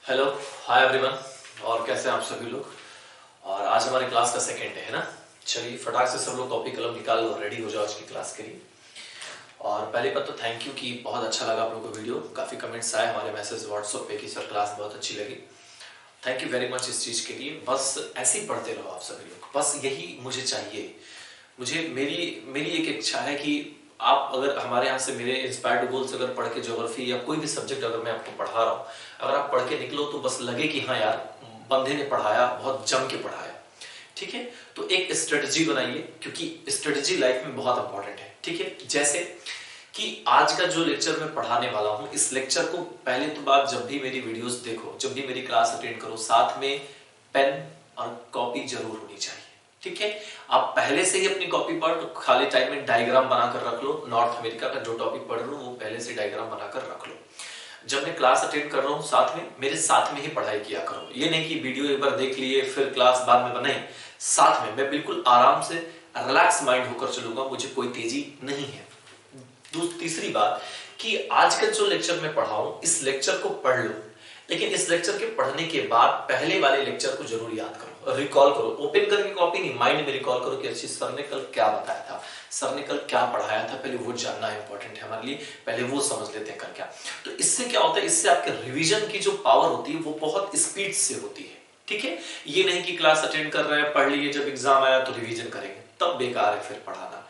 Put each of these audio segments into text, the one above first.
Hello, hi everyone. और कैसे हैं आप सभी लोग। और आज हमारे क्लास का सेकेंड डे है ना। चलिए फटाक से सब लोग कॉपी कलम निकाल लो, रेडी हो जाओ आज की क्लास के लिए। और पहले बात तो थैंक यू कि बहुत अच्छा लगा आप लोगों को वीडियो। काफ़ी कमेंट्स आए हमारे मैसेज व्हाट्सएप पे कि सर क्लास बहुत अच्छी लगी। थैंक यू वेरी मच इस चीज़ के लिए। बस ऐसे ही पढ़ते रहो आप सभी लोग, बस यही मुझे चाहिए। मुझे मेरी मेरी एक इच्छा है कि आप अगर हमारे यहाँ से मेरे इंस्पायर्ड गोल्स अगर पढ़ के ज्योग्राफी या कोई भी सब्जेक्ट अगर मैं आपको पढ़ा रहा हूँ, अगर आप पढ़ के निकलो तो बस लगे कि हाँ यार बंदे ने पढ़ाया, बहुत जम के पढ़ाया। ठीक है, तो एक स्ट्रेटजी बनाइए क्योंकि स्ट्रेटजी लाइफ में बहुत इंपॉर्टेंट है। ठीक है, जैसे कि आज का जो लेक्चर मैं पढ़ाने वाला हूँ, इस लेक्चर को पहले तो बात जब भी मेरी वीडियोस देखो, जब भी मेरी क्लास अटेंड करो, साथ में पेन और कॉपी जरूर होनी चाहिए। ठीक है, आप पहले से ही अपनी कॉपी पर खाली टाइम में डायग्राम बनाकर रख लो। नॉर्थ अमेरिका का जो टॉपिक पढ़ रहे हो वो पहले से डायग्राम बनाकर रख लो। जब मैं क्लास अटेंड कर रहा हूँ साथ में मेरे साथ में ही पढ़ाई किया करो। ये नहीं कि वीडियो एक बार देख लिए फिर क्लास बाद में बनाई, साथ में मैं बिल्कुल आराम से रिलैक्स माइंड होकर चलूंगा, मुझे कोई तेजी नहीं है। तीसरी बात कि आज का जो लेक्चर मैं पढ़ाऊं, इस लेक्चर को पढ़ लो, लेकिन इस लेक्चर के पढ़ने के बाद पहले वाले लेक्चर को जरूर याद करो, रिकॉल करो। ओपन करके कॉपी नहीं, माइंड में रिकॉल करो कि अच्छी सर ने कल क्या बताया था, सर ने कल क्या पढ़ाया था, पहले वो जानना इंपॉर्टेंट है हमारे लिए, पहले वो समझ लेते हैं कल क्या। तो इससे क्या होता है, इससे आपके रिवीजन की जो पावर होती है वो बहुत स्पीड से होती है। ठीक है, ये नहीं कि क्लास अटेंड कर रहे हैं, पढ़ लिए, जब एग्जाम आया तो रिवीजन करेंगे, तब बेकार है फिर पढ़ाना।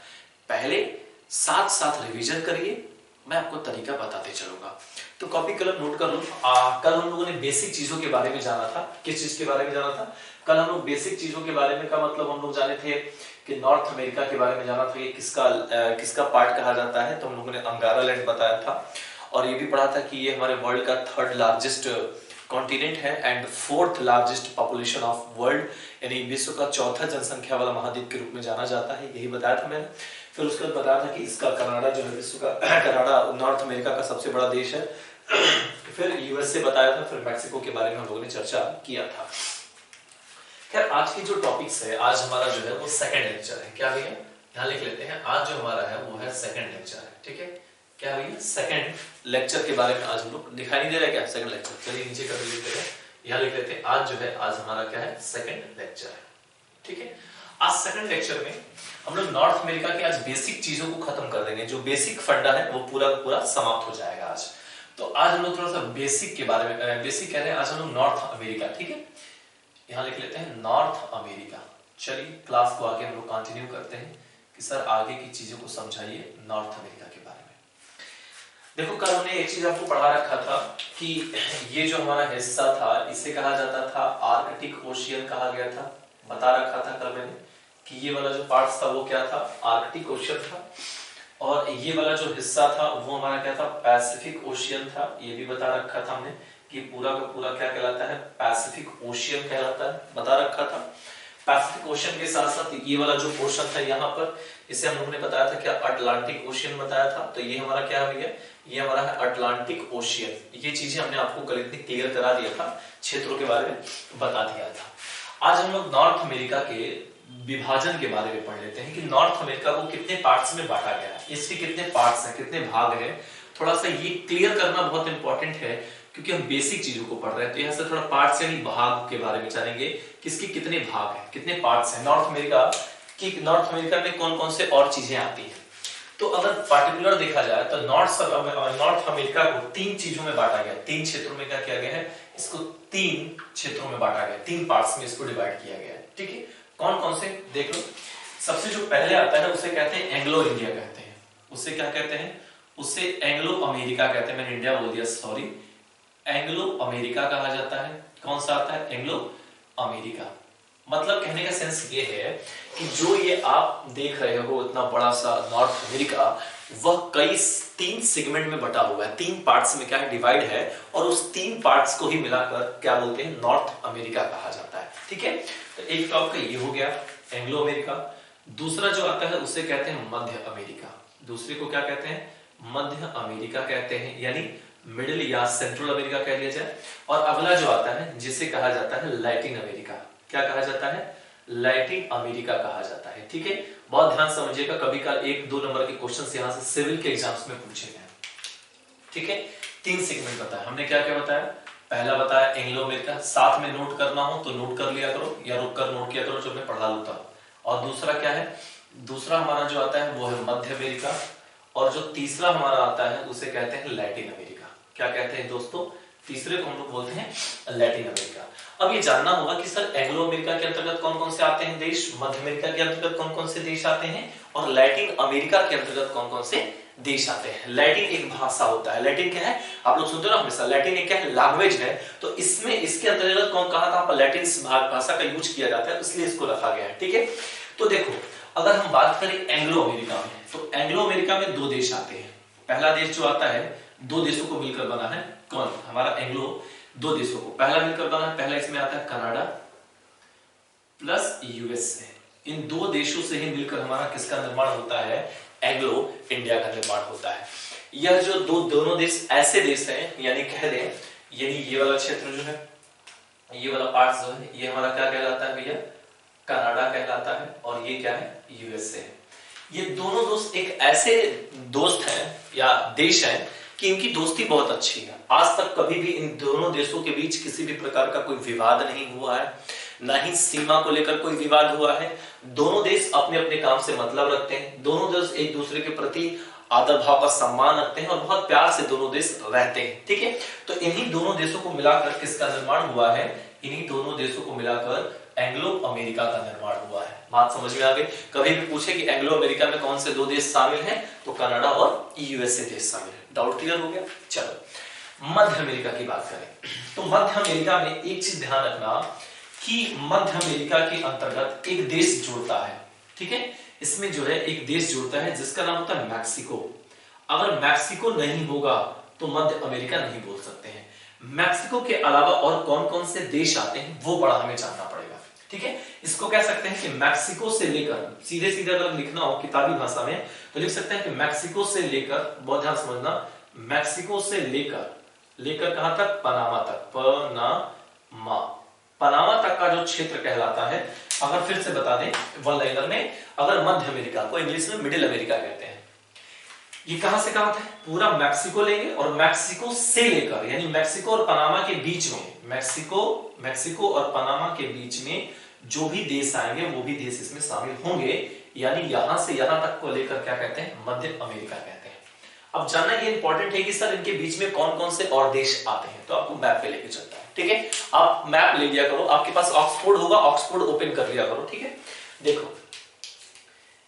पहले साथ साथ रिवीजन करिए, मैं आपको तरीका बताते चलूंगा। तो कॉपी कलम नोट कर लो। कल हम लोगों ने बेसिक चीजों के बारे में जाना था। किस चीज के बारे में जाना था? कल हम लोग बेसिक चीजों के बारे में का मतलब हम लोग जाने थे कि नॉर्थ अमेरिका के बारे में जाना था कि किसका पार्ट कहा जाता है। तो हम लोगों ने अंगारा लैंड बताया था और ये भी पढ़ा था कि ये हमारे वर्ल्ड का 3rd लार्जेस्ट कॉन्टिनेंट है and 4th largest population of world, यानी विश्व का 4था जनसंख्या वाला महाद्वीप के रूप में जाना जाता है। यही बताया था मैंने। फिर उसके बाद बताया था कि इसका कनाडा जो है विश्व का कनाडा नॉर्थ अमेरिका का सबसे बड़ा देश है। फिर यूएसए बताया था, फिर मैक्सिको के बारे में हम लोगों ने चर्चा किया था। खैर आज की जो टॉपिक्स है, आज हमारा जो है वो सेकंड लेक्चर है। क्या भैया, यहाँ लिख लेते हैं, आज जो हमारा है वो है सेकंड लेक्चर है। ठीक है, क्या भैया, सेकंड लेक्चर के बारे में आज हम लोग, दिखाई नहीं दे रहा है क्या सेकंड लेक्चर? चलिए नीचे कर लेते हैं, यहाँ लिख लेते हैं आज जो है, आज हमारा क्या है, सेकंड लेक्चर है। ठीक है, आज सेकंड लेक्चर में हम लोग नॉर्थ अमेरिका के आज बेसिक चीजों को खत्म कर देंगे। जो बेसिक फंडा है वो पूरा पूरा समाप्त हो जाएगा आज। तो आज हम लोग थोड़ा सा बेसिक के बारे में, बेसिक कह रहे हैं, आज हम लोग नॉर्थ अमेरिका, ठीक है, यहाँ लिख लेते हैं नॉर्थ अमेरिका। चलिए क्लास को आगे हम लोग कंटिन्यू करते हैं कि सर आगे की चीजों को समझाइए नॉर्थ अमेरिका के बारे में। देखो कल हमने एक चीज आपको पढ़ा रखा था कि ये जो हमारा हिस्सा था इसे कहा जाता था आर्कटिक ओशियन कहा गया था। बता रखा था कल मैंने कि ये वाला जो पार्ट था वो क्या था, आर्कटिक ओशियन था। और ये वाला जो हिस्सा था वो हमारा क्या था, पैसिफिक ओशियन था। ये भी बता रखा था हमने कि पूरा का पूरा क्या कहलाता है, पैसिफिक ओशियन कहलाता है, बता रखा था। पैसिफिक ओशियन के साथ साथ ये वाला जो पोर्शन था यहाँ पर, इसे हम लोगों ने बताया था क्या, अटलांटिक ओशियन बताया था। तो ये हमारा क्या हो गया, ये हमारा है अटलांटिक ओशियन। ये चीजें हमने आपको कल इतनी क्लियर करा दिया था, क्षेत्रों के बारे में बता दिया था। आज हम लोग नॉर्थ अमेरिका के विभाजन के बारे में पढ़ लेते हैं कि नॉर्थ अमेरिका को कितने पार्ट्स में बांटा गया है, इसके कितने पार्ट्स हैं, कितने भाग हैं। थोड़ा सा ये क्लियर करना बहुत इंपॉर्टेंट है क्योंकि हम बेसिक चीजों को पढ़ रहे हैं। तो यहाँ से थोड़ा पार्ट्स यानी भाग के बारे में जानेंगे, किसके कितने भाग हैं, कितने पार्ट्स हैं नॉर्थ अमेरिका की। नॉर्थ अमेरिका में कौन कौन से और चीजें आती हैं। तो अगर पार्टिकुलर देखा जाए तो नॉर्थ अमेरिका को 3 चीजों में बांटा गया, 3 क्षेत्रों में क्या किया गया है, इसको 3 क्षेत्रों में बांटा गया, 3 पार्ट्स में इसको डिवाइड किया गया है। ठीक है, कौन कौन से देख लो। सबसे जो पहले आता है उसे कहते हैं एंग्लो इंडिया कहते हैं। उसे क्या कहते हैं, उसे एंग्लो अमेरिका कहते हैं। मैंने इंडिया बोल दिया, सॉरी, एंग्लो अमेरिका कहा जाता है। कौन सा आता है, एंग्लो अमेरिका। मतलब कहने का सेंस ये है कि जो ये आप देख रहे हो इतना बड़ा सा नॉर्थ अमेरिका, वह कई 3 सेगमेंट में बटा हुआ है, 3 पार्ट्स में क्या है, डिवाइड है। और उस 3 पार्ट्स को ही मिलाकर क्या बोलते हैं, नॉर्थ अमेरिका कहा जाता है। ठीक है, तो एक तो आपका ये हो गया एंग्लो अमेरिका। दूसरा जो आता है उसे कहते हैं मध्य अमेरिका। दूसरे को क्या कहते हैं, मध्य अमेरिका कहते हैं, यानी मिडिल या सेंट्रल अमेरिका कह लिया जाए। और अगला जो आता है जिसे कहा जाता है लैटिन अमेरिका। क्या कहा जाता है, लैटिन अमेरिका कहा जाता है। ठीक है, बहुत ध्यान समझिएगा, कभी कल 1-2 नंबर के क्वेश्चंस यहां से सिविल के एग्जाम्स में पूछे गए। ठीक है, 3 सेगमेंट बताया हमने, क्या क्या बताया, पहला बताया एंग्लो अमेरिका, साथ में नोट करना हो तो नोट कर लिया करो या रुक कर नोट किया करो जब मैं पढ़ा लूँ। और दूसरा क्या है, दूसरा हमारा जो आता है वो है मध्य अमेरिका, और जो तीसरा हमारा आता है उसे कहते हैं लैटिन अमेरिका। क्या कहते हैं दोस्तों, तीसरे को हम लोग बोलते हैं लैटिन अमेरिका। अब ये जानना होगा कि सर एंग्लो अमेरिका के अंतर्गत कौन कौन से आते हैं देश, मध्य अमेरिका के अंतर्गत कौन कौन से देश आते हैं, और लैटिन अमेरिका के अंतर्गत कौन कौन से देश आते हैं। लैटिन एक भाषा होता है, लैटिन क्या है, आप लोग सुनते हो ना हमेशा, लैटिन एक क्या है, लैंग्वेज है। तो इसमें इसके अंतर्गत कौन कहा था, लैटिन भाषा का यूज किया जाता है, इसलिए इसको रखा गया है। ठीक है, तो देखो अगर हम बात करें एंग्लो अमेरिका में, तो एंग्लो अमेरिका में दो देश आते हैं। पहला देश जो आता है, दो देशों को मिलकर बना है, कौन, हमारा एंग्लो, दो देशों को पहला मिलकर बना है। पहला इसमें आता है कनाडा प्लस यूएसए, इन दो देशों से ही मिलकर हमारा किसका निर्माण होता है, एंग्लो इंडिया का निर्माण होता है। यह जो दोनों देश ऐसे देश हैं, यानी कह दें, यानी ये वाला क्षेत्र जो है, ये वाला पार्ट जो है, ये हमारा क्या कहलाता है भैया, कनाडा कहलाता है, और ये क्या है, यूएसए। ये दोनों दोस्त एक ऐसे दोस्त हैं या देश हैं कि इनकी दोस्ती बहुत अच्छी है। आज तक कभी भी इन दोनों देशों के बीच किसी भी प्रकार का कोई विवाद नहीं हुआ है, ना ही सीमा को लेकर कोई विवाद हुआ है। दोनों देश अपने अपने काम से मतलब रखते हैं, दोनों देश एक दूसरे के प्रति आदर भाव का सम्मान रखते हैं और बहुत प्यार से दोनों देश रहते हैं। ठीक है, तो इन्हीं दोनों देशों को मिलाकर किसका निर्माण हुआ है, इन्हीं दोनों देशों को मिलाकर एंग्लो अमेरिका का निर्माण हुआ है। बात समझ में आ गई। कभी भी पूछे कि एंग्लो अमेरिका में कौन से दो देश शामिल हैं, तो कनाडा और यूएसए देश शामिल है। डाउट क्लियर हो गया। चलो मध्य अमेरिका की बात करें, तो मध्य अमेरिका में एक चीज ध्यान रखना कि मध्य अमेरिका के अंतर्गत एक देश जुड़ता है। ठीक है, इसमें जो है एक देश जुड़ता है जिसका नाम होता है मैक्सिको। अगर मैक्सिको नहीं होगा तो मध्य अमेरिका नहीं बोल सकते हैं। मैक्सिको के अलावा और कौन कौन से देश आते हैं वो बड़ा हमें जानना पड़ेगा। ठीक है, इसको कह सकते हैं कि मैक्सिको से लेकर, सीधे सीधे अगर लिखना हो किताबी भाषा में तो लिख सकते हैं कि मैक्सिको से लेकर, बहुत ध्यान समझना, मैक्सिको से लेकर कहां तक, पनामा तक, पनामा तक का जो क्षेत्र कहलाता है। अगर फिर से बता दें वन लाइनर में, अगर मध्य अमेरिका को इंग्लिश में मिडिल अमेरिका कहते हैं, ये कहां से कहां था, पूरा मैक्सिको लेंगे और मैक्सिको से लेकर, यानी मैक्सिको और पनामा के बीच में, मैक्सिको और पनामा के बीच में जो भी देश आएंगे वो भी देश इसमें शामिल होंगे, यानी यहां से यहां तक को लेकर क्या कहते हैं, मध्य अमेरिका कहते हैं। अब जानना ये इंपॉर्टेंट है कि सर इनके बीच में कौन कौन से और देश आते हैं, तो आपको मैप पे लेके चलता है। ठीक है, आप मैप ले लिया करो, आपके पास ऑक्सफोर्ड होगा, ऑक्सफोर्ड ओपन कर लिया करो। ठीक है, देखो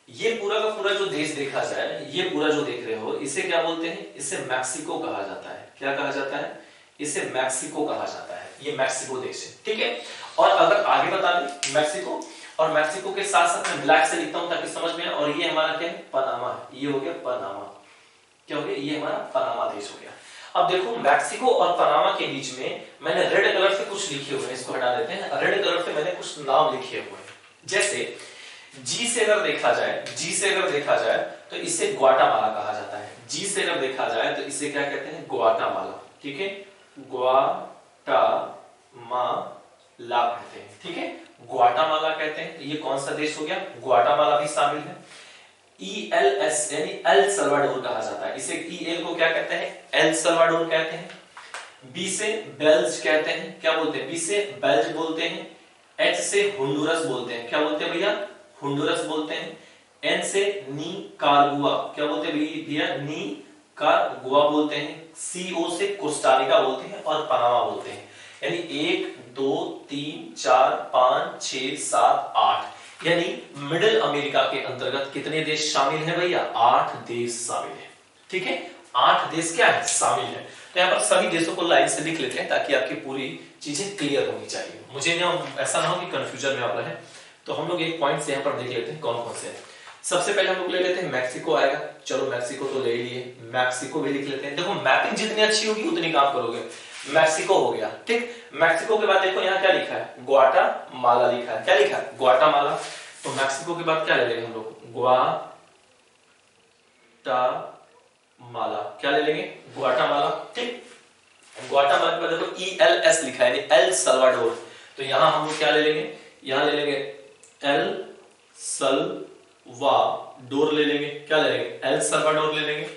ये पूरा का पूरा जो देश देखा जाए, ये पूरा जो देख रहे हो, इसे क्या बोलते हैं, इसे मैक्सिको कहा जाता है। क्या कहा जाता है, इसे मैक्सिको कहा जाता है। ये मैक्सिको देश है। ठीक है, और अगर आगे बता दें मैक्सिको, और मैक्सिको के साथ साथ मैं ब्लैक से लिखता हूं ताकि समझ में आए, और ये हमारा क्या है, पनामा है। ये हो गया पनामा, क्या हो गया, ये हमारा पनामा देश हो गया। अब देखो मैक्सिको और पनामा के बीच में मैंने रेड कलर से कुछ लिखे हुए हैं, इसको हटा देते हैं। रेड कलर से मैंने कुछ नाम लिखे हुए हैं, जैसे जी से अगर देखा जाए तो इसे ग्वाटामाला कहा जाता है। जी से अगर देखा जाए तो इसे क्या कहते हैं, ग्वाटामाला। ठीक है, ग्वाटामाला कहते हैं। ठीक है, ग्वाटामाला कहते हैं। ये कौन सा देश हो गया, ग्वाटामाला भी शामिल है। ELS यानी एल सल्वाडोर कहा जाता है। इसे EL को क्या कहते हैं, एल सल्वाडोर कहते हैं। बी से बेल्ज कहते हैं, क्या बोलते हैं, बी से बेल्ज बोलते हैं। H से होंडुरस बोलते हैं, क्या बोलते हैं भैया, होंडुरस बोलते हैं। N से निकारागुआ, क्या बोलते हैं भैया, निकारागुआ बोलते हैं। CO से कोस्टारिका बोलते हैं और पनामा बोलते हैं। यानी 1 2 3 4 5 6 7 8, यानी मिडिल अमेरिका के अंतर्गत कितने देश शामिल हैं भैया, 8 देश शामिल हैं। ठीक है, 8 देश क्या है, शामिल है। तो यहाँ पर सभी देशों को लाइन से लिख लेते हैं ताकि आपकी पूरी चीजें क्लियर होनी चाहिए, मुझे ऐसा ना हो कि कंफ्यूजन में आप रहे। तो हम लोग एक पॉइंट से यहाँ पर देख लेते हैं कौन कौन से हैं। सबसे पहले हम लोग ले लेते हैं मैक्सिको आएगा। चलो मैक्सिको तो ले लिए, मैक्सिको भी लिख लेते हैं। देखो मैपिंग जितनी अच्छी होगी उतनी काम करोगे। मैक्सिको हो गया, ठीक। मैक्सिको के बाद देखो यहाँ क्या लिखा है, ग्वाटामाला लिखा है। क्या लिखा है, ग्वाटामाला। तो मैक्सिको के बाद क्या ले लेंगे हम लोग, ग्वाटामाला। क्या ले लेंगे, ग्वाटामाला, ठीक। ग्वाटामाला के बाद देखो ELS लिखा है, एल सल्वाडोर। तो यहां हम लोग क्या ले लेंगे, यहां ले लेंगे एल सल्वाडोर ले लेंगे। क्या ले लेंगे, एल सल्वाडोर ले लेंगे।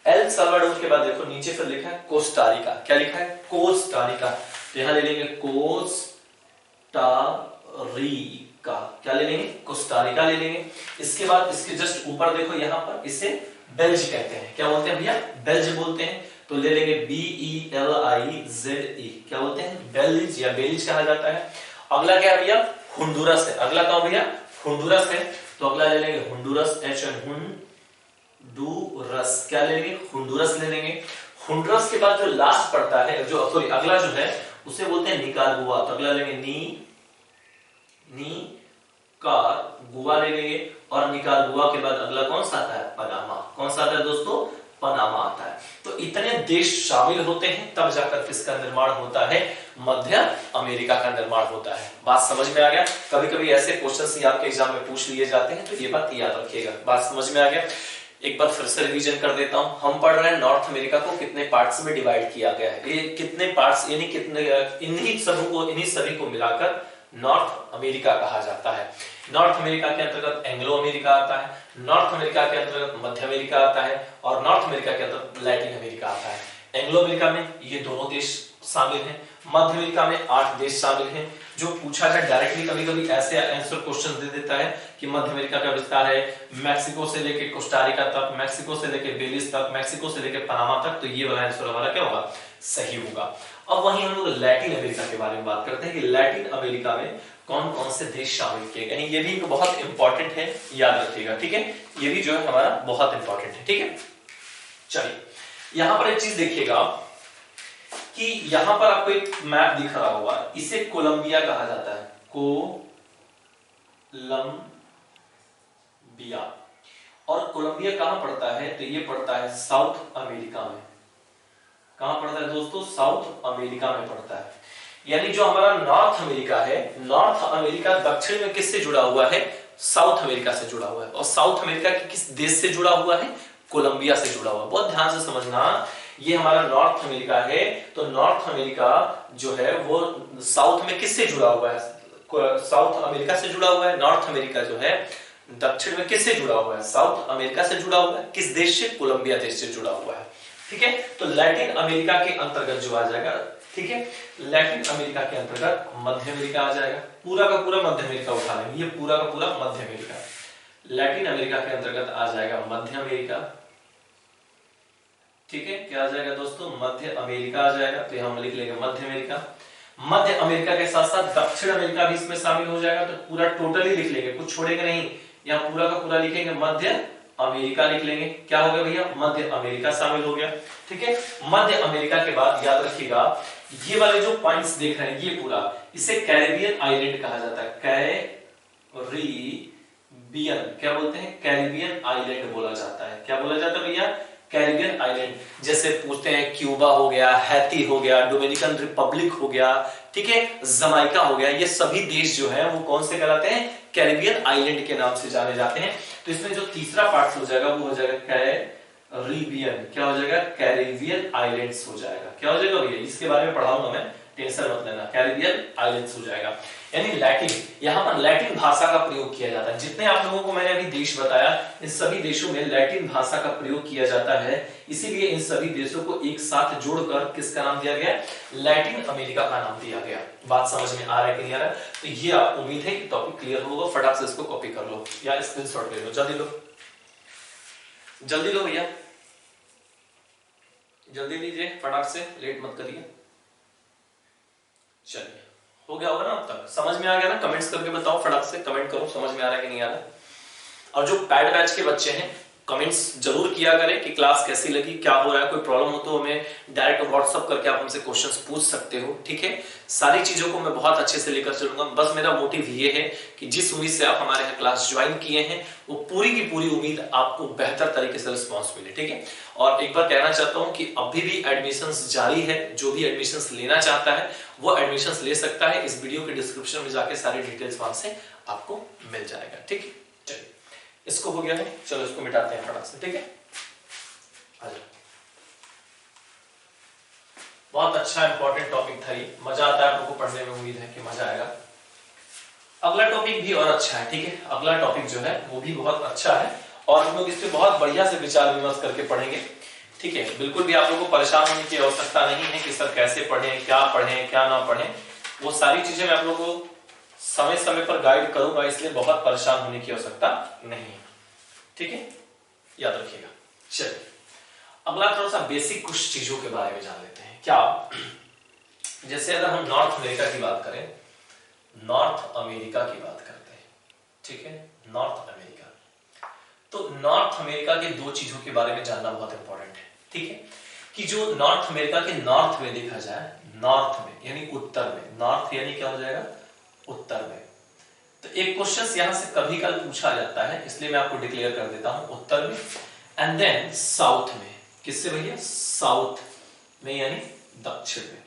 एल सल्वाडोर के बाद देखो नीचे फिर लिखा है कोस्टारिका। क्या लिखा है, कोस्टारिका। तो यहां ले लेंगे कोस्टारिका। क्या ले लेंगे? कोस्टारिका ले लेंगे। इसके बाद इसके जस्ट ऊपर देखो, यहां पर इसे बेल्ज कहते हैं। क्या बोलते हैं भैया? बेल्ज बोलते हैं। तो ले लेंगे BELIZE। क्या बोलते हैं? बेल्ज या बेल्ज कहा जाता है। अगला क्या है भैया? होंडुरस है। अगला कौन भैया? होंडुरस है। तो अगला ले लेंगे होंडुरस, होंडुरस। क्या ले लेंगे? होंडुरस ले लेंगे। होंडुरस के बाद जो लास्ट पड़ता है, जो सॉरी अगला जो है उसे बोलते हैं निकारागुआ। तो अगला लेंगे निकारागुआ ले लेंगे। और निकारागुआ के बाद अगला कौन सा आता है? पनामा। कौन सा आता है दोस्तों? पनामा आता है। तो इतने देश शामिल होते हैं तब जाकर किसका निर्माण होता है? मध्य अमेरिका का निर्माण होता है। बात समझ में आ गया? कभी कभी ऐसे क्वेश्चंस ही आपके एग्जाम में पूछ लिए जाते हैं, तो ये बात याद रखिएगा। बात समझ में आ गया? एक बार फिर से रिवीजन कर देता हूं। हम पढ़ रहे हैं नॉर्थ अमेरिका को कितने पार्ट्स में डिवाइड किया गया है। ये कितने पार्ट्स, यानी कितने, इन्हीं सभी को मिलाकर नॉर्थ अमेरिका कहा जाता है। नॉर्थ अमेरिका के अंतर्गत एंग्लो अमेरिका आता है, नॉर्थ अमेरिका के अंतर्गत मध्य अमेरिका आता है, और नॉर्थ अमेरिका के अंतर्गत लैटिन अमेरिका आता है। एंग्लो अमेरिका में ये दोनों देश शामिल हैं, मध्य अमेरिका में 8 देश शामिल हैं। जो पूछा जाए डायरेक्टली, कभी कभी ऐसे आंसर क्वेश्चन दे देता है कि मध्य अमेरिका का विस्तार है मैक्सिको से लेके कोस्टारिका तक, मैक्सिको से लेके बेलिज तक, मैक्सिको से लेके पनामा तक। तो ये वाला आंसर हमारा क्या होगा? सही होगा। अब वहीं हम लोग लैटिन अमेरिका के बारे में बात करते हैं कि लैटिन अमेरिका में कौन कौन से देश शामिल किए गए। यानी ये भी बहुत इंपॉर्टेंट है, याद रखिएगा। ठीक है, ये भी जो है हमारा बहुत इंपॉर्टेंट है। ठीक है, चलिए यहां पर एक चीज देखिएगा कि यहां पर आपको एक मैप दिख रहा होगा, इसे कोलंबिया कहा जाता है। कोलंबिया। और कोलंबिया कहां पड़ता है? तो ये पड़ता है साउथ अमेरिका में। कहां पड़ता है दोस्तों? साउथ अमेरिका में पड़ता है। यानी जो हमारा नॉर्थ अमेरिका है, नॉर्थ अमेरिका दक्षिण में किससे जुड़ा हुआ है? साउथ अमेरिका से जुड़ा हुआ है। और साउथ अमेरिका के किस देश से जुड़ा हुआ है? कोलंबिया से जुड़ा हुआ है। बहुत ध्यान से समझना, ये हमारा नॉर्थ अमेरिका है। तो नॉर्थ अमेरिका जो है वो साउथ में किससे जुड़ा हुआ है? साउथ अमेरिका से जुड़ा हुआ है। नॉर्थ अमेरिका जो है दक्षिण में किससे जुड़ा हुआ है? साउथ अमेरिका से जुड़ा हुआ है। किस देश से? कोलंबिया देश से जुड़ा हुआ है। ठीक है, तो लैटिन अमेरिका के अंतर्गत जो आ जाएगा, ठीक है, लैटिन अमेरिका के अंतर्गत मध्य अमेरिका आ जाएगा। पूरा का पूरा मध्य अमेरिका उठा लेंगे, ये पूरा का पूरा मध्य अमेरिका। लैटिन अमेरिका के अंतर्गत आ जाएगा मध्य अमेरिका। ठीक है, क्या आ जाएगा दोस्तों? मध्य अमेरिका आ जाएगा। तो हम लिख लेंगे मध्य अमेरिका। मध्य अमेरिका के साथ साथ दक्षिण अमेरिका भी इसमें शामिल हो जाएगा। तो पूरा टोटली लिख लेंगे, कुछ छोड़ेंगे नहीं। यहाँ पूरा का पूरा लिखेंगे मध्य अमेरिका लिख लेंगे। क्या हो गया भैया? मध्य अमेरिका शामिल हो गया। ठीक है, मध्य अमेरिका के बाद याद रखिएगा, ये वाले जो पॉइंट्स देख रहे हैं, ये पूरा, इसे कैरिबियन आइलैंड कहा जाता है। कैरिबियन, क्या बोलते हैं? कैरिबियन आइलैंड बोला जाता है। क्या बोला जाता है भैया? Caribbean island. जैसे पूछते हैं क्यूबा हो गया, हैती हो गया, डोमिनिकन रिपब्लिक हो गया, ठीक है, जमाइका हो गया, ये सभी देश जो है वो कौन से कहलाते हैं? कैरिबियन आइलैंड के नाम से जाने जाते हैं। तो इसमें जो तीसरा पार्ट हो जाएगा वो हो जाएगा कैरिबियन। क्या हो जाएगा? कैरिबियन आइलैंड्स हो जाएगा। क्या हो जाएगा भैया? इसके बारे में पढ़ाऊंगा मैं, टेंशन मत लेना। कैरिबियन आइलैंड्स हो जाएगा। यानी लैटिन, यहां पर लैटिन भाषा का प्रयोग किया जाता है। जितने आप लोगों को मैंने अभी देश बताया, इन सभी देशों में लैटिन भाषा का प्रयोग किया जाता है। इसीलिए इन सभी देशों को एक साथ जोड़कर किसका नाम दिया गया? लैटिन अमेरिका का नाम दिया गया। बात समझ में आ रहा है कि नहीं आ रहा है? तो ये आप उम्मीद है कि टॉपिक क्लियर होगा। फटाक से इसको कॉपी कर लो या स्क्रीनशॉट ले लो। जल्दी लो, जल्दी लो भैया, जल्दी लीजिए, फटाक से, लेट मत करिए। चलिए, हो गया होगा ना? अब तक समझ में आ गया ना? कमेंट्स करके बताओ, फटाक से कमेंट करो, समझ में आ रहा है कि नहीं आ रहा है। और जो पैड बैच के बच्चे हैं, कमेंट्स जरूर किया करें कि क्लास कैसी लगी, क्या हो रहा है। कोई प्रॉब्लम हो तो हमें डायरेक्ट व्हाट्सअप करके आप हमसे क्वेश्चंस पूछ सकते हो। ठीक है, सारी चीजों को मैं बहुत अच्छे से लेकर चलूंगा। बस मेरा मोटिव ये है कि जिस उम्मीद से आप हमारे यहाँ क्लास ज्वाइन किए हैं, वो पूरी की पूरी उम्मीद आपको बेहतर तरीके से रिस्पॉन्स मिले। ठीक है, और एक बार कहना चाहता हूँ कि अभी भी एडमिशंस जारी है। जो भी एडमिशंस लेना चाहता है वो एडमिशंस ले सकता है। इस वीडियो के डिस्क्रिप्शन में जाके सारी डिटेल्स वहां से आपको मिल जाएगा। ठीक है, चलिए, इसको हो गया है, चलो इसको मिटाते हैं फटाक से। ठीक है, बहुत अच्छा इंपॉर्टेंट टॉपिक था ये। मजा आता है आप लोगों को पढ़ने में, उम्मीद है कि मजा आएगा। अगला टॉपिक भी और अच्छा है। ठीक है, अगला टॉपिक जो है वो भी बहुत अच्छा है और हम लोग इस पे बहुत बढ़िया से विचार विमर्श करके पढ़ेंगे। ठीक है, बिल्कुल भी आप लोगों को परेशान होने की आवश्यकता नहीं है कि सर कैसे पढ़ें, क्या ना पढ़ें। वो सारी चीजें मैं आप लोगों को समय समय पर गाइड करूंगा, इसलिए बहुत परेशान होने की आवश्यकता नहीं है। ठीक है, याद रखिएगा। चलिए अगला थोड़ा सा बेसिक कुछ चीजों के बारे में जान लेते हैं। क्या, जैसे अगर हम नॉर्थ अमेरिका की बात करें, नॉर्थ अमेरिका की बात करते हैं, ठीक है, नॉर्थ अमेरिका, तो नॉर्थ अमेरिका के दो चीजों के बारे में जानना बहुत इंपॉर्टेंट है। ठीक है, कि जो नॉर्थ अमेरिका के नॉर्थ में देखा जाए, नॉर्थ में यानी उत्तर में, नॉर्थ यानी क्या हो जाएगा, उत्तर में। तो एक क्वेश्चन यहां से कभी कल पूछा जाता है, इसलिए मैं आपको डिक्लेयर कर देता हूं, उत्तर में, एंड देन साउथ में। किससे भैया, साउथ में यानी दक्षिण में।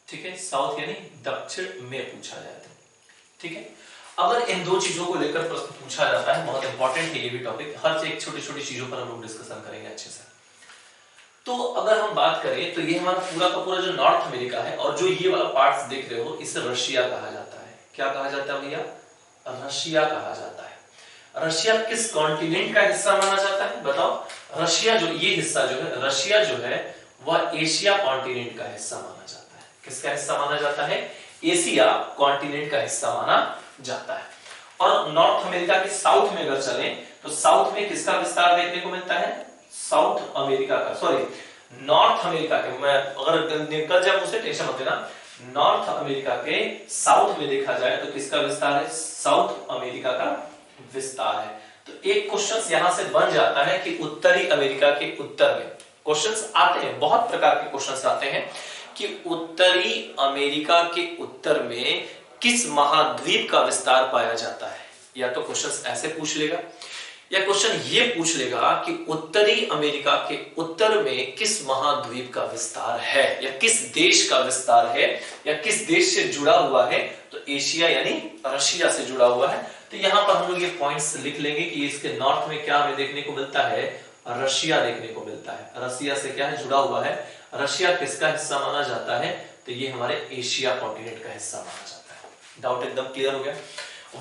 ठीक है, साउथ यानी दक्षिण में पूछा जाता है। ठीक है, अगर इन दो चीजों को लेकर प्रश्न पूछा जाता है, बहुत इंपॉर्टेंट है ये भी टॉपिक, हर एक छोटी छोटी चीजों पर हम लोग डिस्कशन करेंगे अच्छे से। तो अगर हम बात करें तो ये हमारा पूरा का पूरा जो नॉर्थ अमेरिका है, और जो ये वाला पार्ट्स देख रहे हो, इसे रशिया कहा जाता है। क्या कहा जाता है भैया, रशिया कहा जाता है। रशिया किस कॉन्टिनेंट का हिस्सा माना जाता है, बताओ। रशिया जो ये हिस्सा जो है, रशिया जो है वह एशिया कॉन्टिनेंट का हिस्सा माना जाता है। किसका हिस्सा माना जाता है, एशिया कॉन्टिनेंट का हिस्सा माना जाता है। और नॉर्थ अमेरिका के साउथ में अगर चलें तो साउथ में किसका विस्तार देखने को मिलता है, साउथ अमेरिका का, सॉरी नॉर्थ अमेरिका के, मैं अगर निकल जाए मुझसे टेंशन मत लेना, नॉर्थ अमेरिका के साउथ में देखा जाए तो किसका विस्तार है, साउथ अमेरिका का विस्तार है। तो एक क्वेश्चन यहां से बन जाता है कि उत्तरी अमेरिका के उत्तर में, क्वेश्चंस आते हैं, बहुत प्रकार के क्वेश्चंस आते हैं कि उत्तरी अमेरिका के उत्तर में किस महाद्वीप का विस्तार पाया जाता है। या तो क्वेश्चन ऐसे पूछ लेगा, या क्वेश्चन ये पूछ लेगा कि उत्तरी अमेरिका के उत्तर में किस महाद्वीप का विस्तार है, या किस देश का विस्तार है, या किस देश से जुड़ा हुआ है। तो एशिया यानी रशिया से जुड़ा हुआ है। तो यहां पर हम लोग ये पॉइंट्स लिख लेंगे कि इसके नॉर्थ में क्या हमें देखने को मिलता है, रशिया देखने को मिलता है। रशिया से क्या है, जुड़ा हुआ है। रशिया किसका हिस्सा माना जाता है, तो ये हमारे एशिया कॉन्टिनेंट का हिस्सा माना जाता है। डाउट एकदम क्लियर हो गया।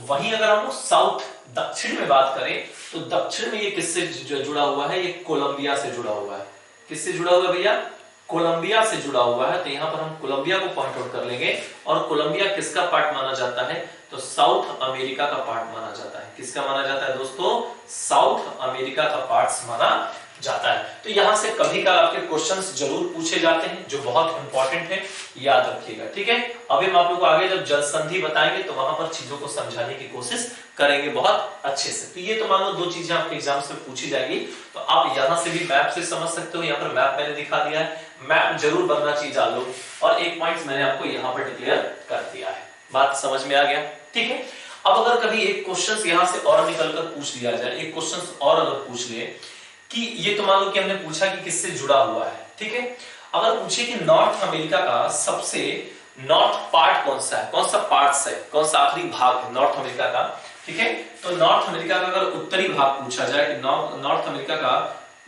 वहीं अगर हम लोग साउथ दक्षिण में बात करें तो दक्षिण में ये किससे जुड़ा हुआ है, ये कोलंबिया से जुड़ा हुआ है। किससे जुड़ा हुआ है भैया, कोलंबिया से जुड़ा हुआ है। तो यहां पर हम कोलंबिया को पॉइंट आउट कर लेंगे। और कोलंबिया किसका पार्ट माना जाता है, तो साउथ अमेरिका का पार्ट माना जाता है। किसका माना जाता है दोस्तों, साउथ अमेरिका का पार्ट माना जाता है। तो यहां से कभी कभी आपके क्वेश्चंस जरूर पूछे जाते हैं, जो बहुत इंपॉर्टेंट है, याद रखिएगा। ठीक है, अभी हम आप लोगों को आगे जब जल संधि बताएंगे तो वहां पर चीजों को समझाने की कोशिश करेंगे बहुत अच्छे से। तो ये तो मान लो दो चीजें आपके एग्जाम में पूछी जाएगी। तो आप यहां से भी मैप से समझ सकते हो, यहाँ पर मैप मैंने दिखा दिया है, मैप जरूर बनना चाहिए जान लो। और एक पॉइंट मैंने आपको यहाँ पर डिक्लेयर कर दिया है। बात समझ में आ गया, ठीक है। अब अगर कभी एक क्वेश्चन यहां से और निकलकर पूछ लिया जाए, एक क्वेश्चन और अगर पूछ ले कि ये तो मान लो कि हमने पूछा कि किससे जुड़ा हुआ है, ठीक है। अगर पूछे कि नॉर्थ अमेरिका का सबसे नॉर्थ पार्ट कौन सा है, कौन सा पार्ट है, कौन सा आखिरी भाग है नॉर्थ अमेरिका का, ठीक है। तो नॉर्थ अमेरिका का अगर उत्तरी भाग पूछा जाए कि नॉर्थ अमेरिका का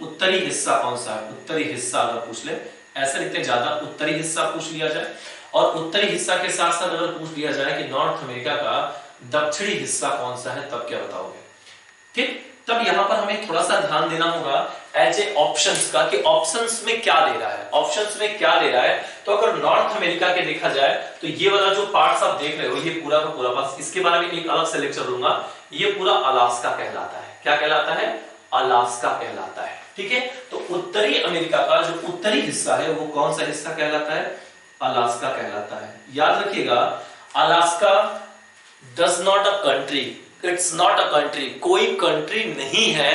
उत्तरी हिस्सा कौन सा है, उत्तरी हिस्सा अगर पूछ ले, ऐसे लिखते ज्यादा, उत्तरी हिस्सा पूछ लिया जाए। और उत्तरी हिस्सा के साथ साथ अगर पूछ लिया जाए कि नॉर्थ अमेरिका का दक्षिणी हिस्सा कौन सा है, तब क्या बताओगे, ठीक। तब यहां पर हमें थोड़ा सा ध्यान देना होगा एज ए ऑप्शंस का, कि ऑप्शंस में क्या दे रहा है, ऑप्शंस में क्या दे रहा है। तो अगर नॉर्थ अमेरिका के देखा जाए तो ये वाला जो पार्ट्स आप देख रहे हो, ये पूरा का पूरा, बस इसके बारे में एक अलग से लेक्चर दूंगा, ये पूरा अलास्का कहलाता है। क्या कहलाता है, अलास्का कहलाता है, ठीक है। तो उत्तरी अमेरिका का जो उत्तरी हिस्सा है वो कौन सा हिस्सा कहलाता है, अलास्का कहलाता है। याद रखिएगा, Alaska does not a country, it's not a country, कोई कंट्री नहीं है,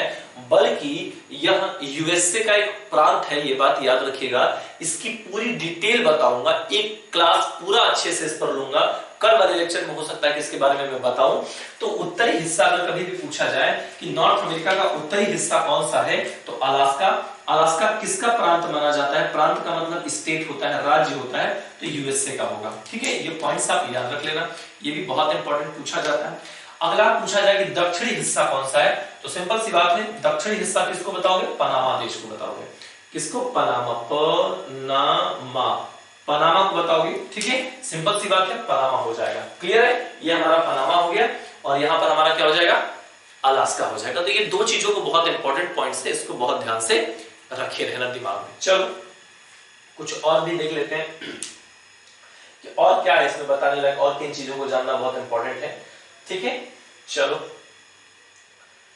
बल्कि यह यूएसए का एक प्रांत है। ये बात याद रखिएगा, इसकी पूरी डिटेल बताऊंगा, एक क्लास पूरा अच्छे से इस पर लूंगा। कल वाले लेक्चर में हो सकता है कि इसके बारे में मैं बताऊं। तो उत्तरी हिस्सा अगर कभी भी पूछा जाए कि नॉर्थ अमेरिका का उत्तरी हिस्सा कौन सा है, तो अलास्का। अलास्का किसका प्रांत माना जाता है, प्रांत का मतलब स्टेट होता है, राज्य होता है, तो यूएसए का होगा, ठीक है। ये पॉइंट्स आप याद रख लेना, ये भी बहुत इंपॉर्टेंट पूछा जाता है। अगला पूछा जाए कि दक्षिणी हिस्सा कौन सा है, तो सिंपल सी बात है, दक्षिणी हिस्सा किसको बताओगे, पनामा देश को बताओगे। किसको, पनामा, पनामा, पनामा को बताओगे, ठीक है। सिंपल सी बात है, पनामा हो जाएगा। क्लियर है, ये हमारा पनामा हो गया। और यहां पर हमारा क्या हो जाएगा, अलास्का हो जाएगा। तो ये दो चीजों को बहुत इंपॉर्टेंट पॉइंट्स है, इसको बहुत ध्यान से रखे रहना दिमाग में। चलो कुछ और भी देख लेते हैं कि और क्या है इसमें बताने लायक, और किन चीजों को जानना बहुत इंपॉर्टेंट है। ठीक है, चलो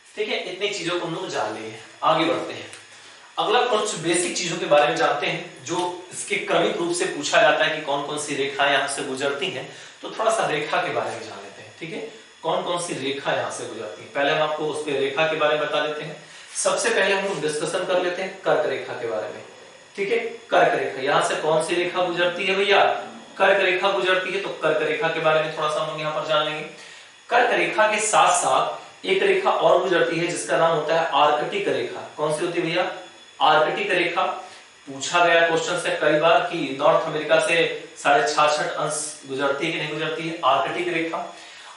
ठीक है, इतनी चीजों को हम लोग जान लिए, आगे बढ़ते हैं। अगला कुछ बेसिक चीजों के बारे में जानते हैं जो इसके क्रमिक रूप से पूछा जाता है कि कौन कौन सी रेखाएं यहां से गुजरती हैं। तो थोड़ा सा रेखा के बारे में जान लेते हैं। ठीक है, कौन कौन सी रेखा यहां से गुजरती है, पहले हम आपको उस पर रेखा के बारे में बता देते हैं। सबसे पहले हम लोग डिस्कशन कर लेते हैं कर्क रेखा के बारे में। ठीक है, कर्क रेखा, यहां से कौन सी रेखा गुजरती है भैया, कर्क रेखा गुजरती है। तो कर्क रेखा के बारे में थोड़ा सा हम लोग यहाँ पर जान लेंगे। कर्क रेखा के साथ साथ एक रेखा और गुजरती है जिसका नाम होता है आर्कटिक रेखा। कौन सी होती है भैया, आर्कटिक रेखा। पूछा गया क्वेश्चन से कई बार कि नॉर्थ अमेरिका से 66.5 अंश गुजरती है कि नहीं गुजरती है, आर्कटिक रेखा।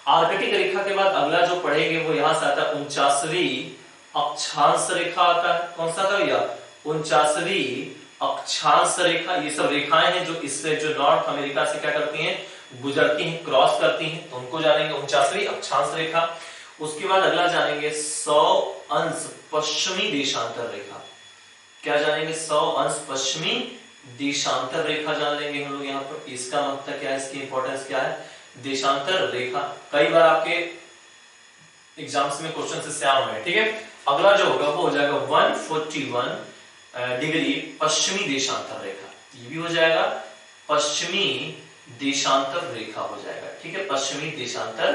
आर्कटिक रेखा के बाद अगला जो पढ़ेंगे वो यहां से आता है 49वीं अक्षांश रेखा आता है। कौन सा था भैया, 49वीं अक्षांश रेखा। ये सब रेखाएं हैं जो इससे जो नॉर्थ अमेरिका से क्या करती हैं, गुजरती हैं, क्रॉस करती हैं, तो उनको जानेंगे 49वीं अक्षांश रेखा। उसके बाद अगला जानेंगे 100 अंश पश्चिमी देशांतर रेखा। क्या जानेंगे, 100 अंश पश्चिमी देशांतर रेखा जान लेंगे हम लोग यहाँ पर। इसका मतलब क्या है, इसकी इंपॉर्टेंस क्या है, देशांतर रेखा कई बार आपके एग्जाम्स में क्वेश्चन से आम है। ठीक है, अगला जो होगा वो हो जाएगा 141 डिग्री पश्चिमी देशांतर रेखा। ये भी हो जाएगा पश्चिमी देशांतर रेखा हो जाएगा। ठीक है, पश्चिमी देशांतर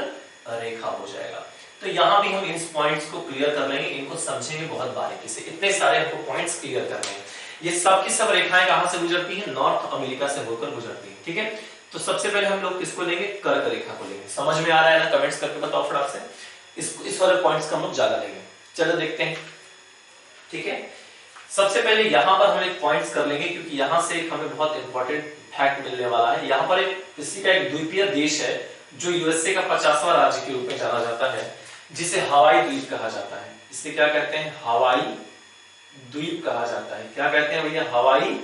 रेखा हो जाएगा। तो यहां भी हम इन पॉइंट्स को क्लियर कर लेंगे, इनको समझेंगे बहुत बारीकी से। इतने सारे हमको पॉइंट्स क्लियर करने हैं। ये सब की सब रेखाएं कहां से गुजरती हैं, नॉर्थ अमेरिका से होकर गुजरती हैं। ठीक है, तो सबसे पहले हम लोग किसको लेंगे, कर्क रेखा को लेंगे। समझ में आ रहा है ना, कमेंट्स करके बताओ फटाफट से। इस वाले पॉइंट्स का हम लोग ज्यादा लेंगे। चलो देखते हैं। ठीक है, सबसे पहले यहां पर हम एक पॉइंट्स कर लेंगे क्योंकि यहां से एक हमें बहुत इंपॉर्टेंट फैक्ट मिलने वाला है। यहां पर एक इसी का एक द्वीपीय देश है जो यूएसए का 50वां राज्य के रूप में जाना जाता है, जिसे हवाई द्वीप कहा जाता है। इसे क्या कहते हैं, हवाई द्वीप कहा जाता है। क्या कहते हैं भैया, हवाई